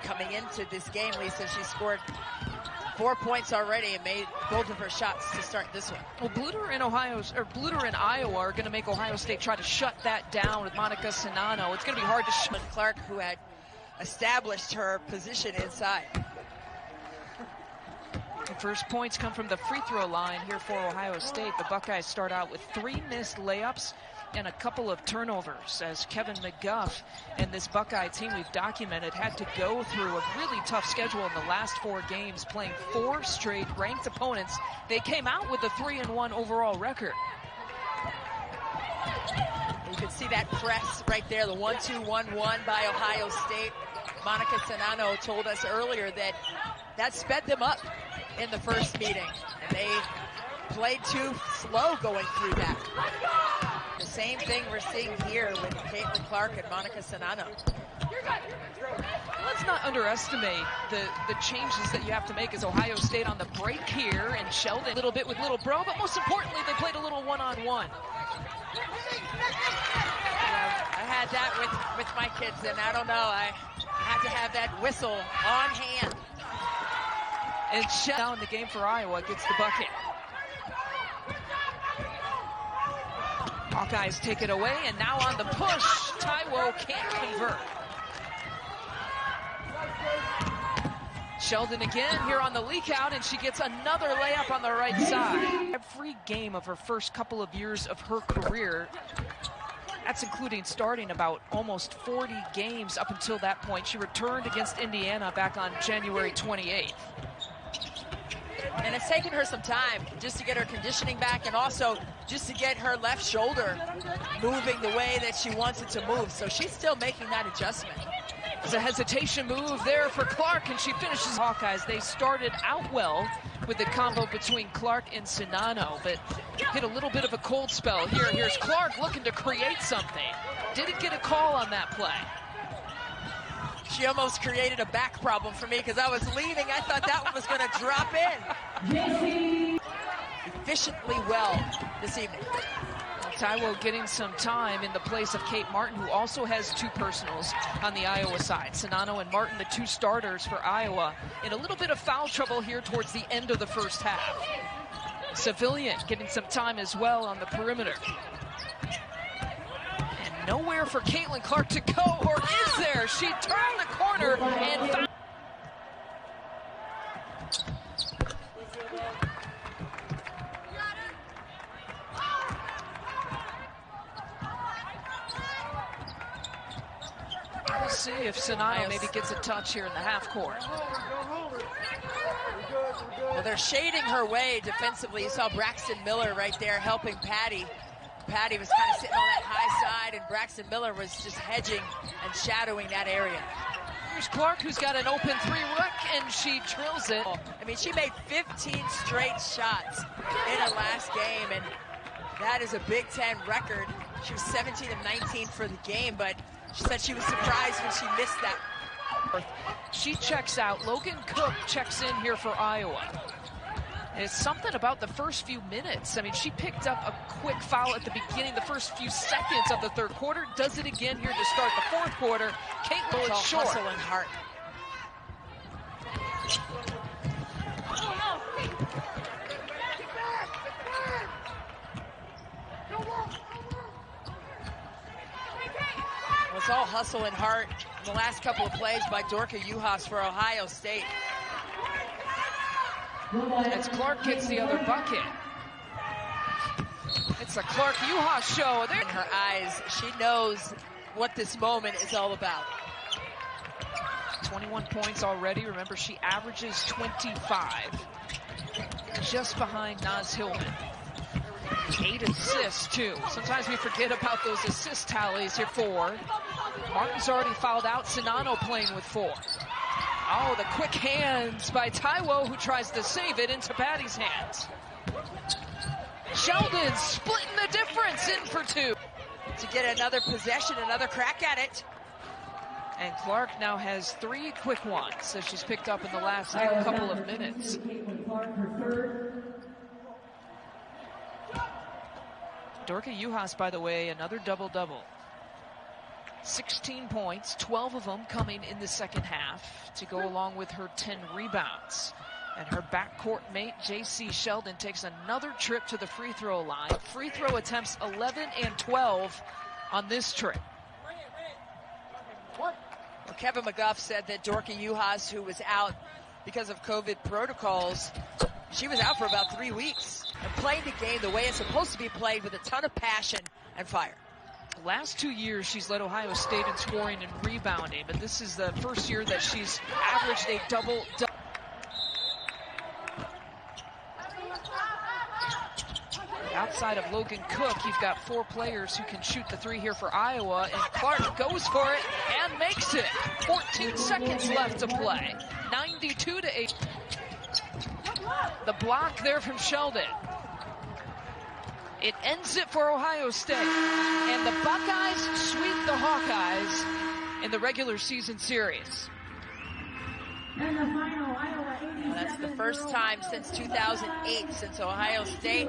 coming into this game, Lisa. She scored 4 points already and made both of her shots to start this one. Well, Bluter and Iowa are going to make Ohio State try to shut that down with Monica Sinano. It's going to be hard to shut. Clark, who had established her position inside. The first points come from the free throw line here for Ohio State. The Buckeyes start out with 3 missed layups and a couple of turnovers, as Kevin McGuff and this Buckeye team we've documented had to go through a really tough schedule in the last 4 games, playing 4 straight ranked opponents. They came out with a 3-1 overall record. You can see that press right there, the 1-2-1-1 by Ohio State. Monica Sinano told us earlier that sped them up in the first meeting, and they played too slow going through that. The same thing we're seeing here with Caitlin Clark and Monica Sinano. Let's not underestimate the changes that you have to make as Ohio State on the break here, and Sheldon a little bit with Little Bro, but most importantly, they played a little one-on-one. I had that with my kids, and I don't know, I had to have that whistle on hand. And Sheldon, the game for Iowa, gets the bucket. Hawkeyes take it away, and now on the push, Taiwo can't convert. Sheldon again here on the leak out, and she gets another layup on the right side. Every game of her first couple of years of her career, that's including starting about almost 40 games up until that point. She returned against Indiana back on January 28th. And it's taken her some time just to get her conditioning back, and also just to get her left shoulder moving the way that she wants it to move. So she's still making that adjustment. There's a hesitation move there for Clark, and she finishes. Hawkeyes, they started out well with the combo between Clark and Sinano, but hit a little bit of a cold spell here. Here's Clark looking to create something. Didn't get a call on that play. She almost created a back problem for me because I was leaving. I thought that one was going to drop in. Efficiently well this evening. Taiwo getting some time in the place of Kate Martin, who also has 2 personals on the Iowa side. Sinano and Martin, the 2 starters for Iowa, in a little bit of foul trouble here towards the end of the first half. Civilian getting some time as well on the perimeter. And nowhere for Caitlin Clark to go, or is there? She turned the corner and found. We'll see if Sinano maybe gets a touch here in the half court. Well, they're shading her way defensively. You saw Braxton Miller right there helping Patty. Patty was kind of sitting on that high side, and Braxton Miller was just hedging and shadowing that area. Here's Clark, who's got an open 3 ruck, and she drills it. I mean, she made 15 straight shots in her last game, and that is a Big Ten record. She was 17 of 19 for the game, but she said she was surprised when she missed that. She checks out. Logan Cook checks in here for Iowa. And it's something about the first few minutes. I mean, she picked up a quick foul at the beginning, the first few seconds of the third quarter. Does it again here to start the fourth quarter. Caitlin is short. Hustle and heart. It's all hustle and heart in the last couple of plays by Dorka Juhas for Ohio State. As Clark gets the other bucket. It's a Clark Juhas show. In her eyes, she knows what this moment is all about. 21 points already. Remember, she averages 25. Just behind Naz Hillman. 8 assists, too. Sometimes we forget about those assist tallies here. 4. Martin's already fouled out. Sinano playing with 4. Oh, the quick hands by Taiwo, who tries to save it into Patty's hands. Sheldon splitting the difference, in for 2. To get another possession, another crack at it. And Clark now has 3 quick ones that she's picked up in the last couple of minutes. Dorka Juhas, by the way, another double-double. 16 points, 12 of them coming in the second half to go along with her 10 rebounds. And her backcourt mate, Jacy Sheldon, takes another trip to the free throw line. Free throw attempts 11 and 12 on this trip. Well, Kevin McGuff said that Dorka Juhas, who was out because of COVID protocols, she was out for about 3 weeks. And playing the game the way it's supposed to be played with a ton of passion and fire. The last 2 years, she's led Ohio State in scoring and rebounding, but this is the first year that she's averaged a double-double. Outside of Logan Cook, you've got 4 players who can shoot the 3 here for Iowa, and Clark goes for it and makes it. 14 seconds left to play. 92-8. The block there from Sheldon. It ends it for Ohio State. And the Buckeyes sweep the Hawkeyes in the regular season series. And the final, Iowa 87. That's the first time since 2008 since Ohio State